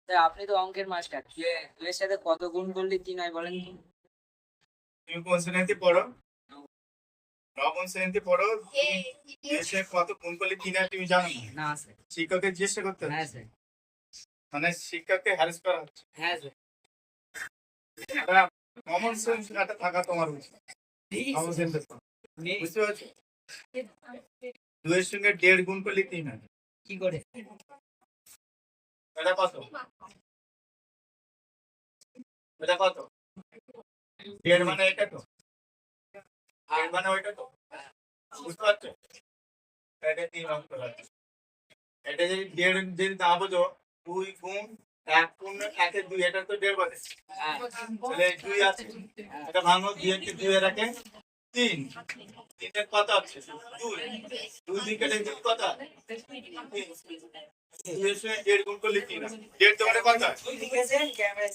তা আপনি তো অঙ্কের মাস্টার। দুইয়ের সাথে কত গুণ করলে ৩ হয় বলেন তো? তুমি কোন শ্রেণীতে পড়ো? নবম শ্রেণীতে পড়ো। দুইয়ের সাথে কত গুণ করলে ৩ হয় তুমি জানো না? না স্যার। শিক্ষককে জিজ্ঞাসা করতে হ্যাঁ হচ্ছে। স্যার। মানে শিক্ষককে হ্যারাস করা হচ্ছে। হ্যাঁ স্যার। এটা কমন সেন্স একটা থাকা তোমার উচিত। কমন সেন্স বুঝতে পারছো? 2 এর সঙ্গে 1.5 গুণ করলে 3 হয়। কি করে? এটা কত? এটা কত? 1.5 মানে এটা তো? 1.5 মানে ওইটা তো? বুঝতে পারছো? এটা 3 অঙ্ক আছে। এটা যদি 1.5 যদি না বোঝো, 2 গুণ 1 গুণ 1 এর 2 এটা তো 1.5 বলে। হ্যাঁ। তাহলে 2 আছে। এটা ভাঙো 2 এর 2 এর একে 3। 3 এর কত আছে? 2। 2 দিয়ে কেটে দিলে কত? 3। 2 এর সঙ্গে 1.5 গুণ করলে 3 হয়। 1.5 দোকানে কত হয়? ঠিক আছে, ক্যামেরা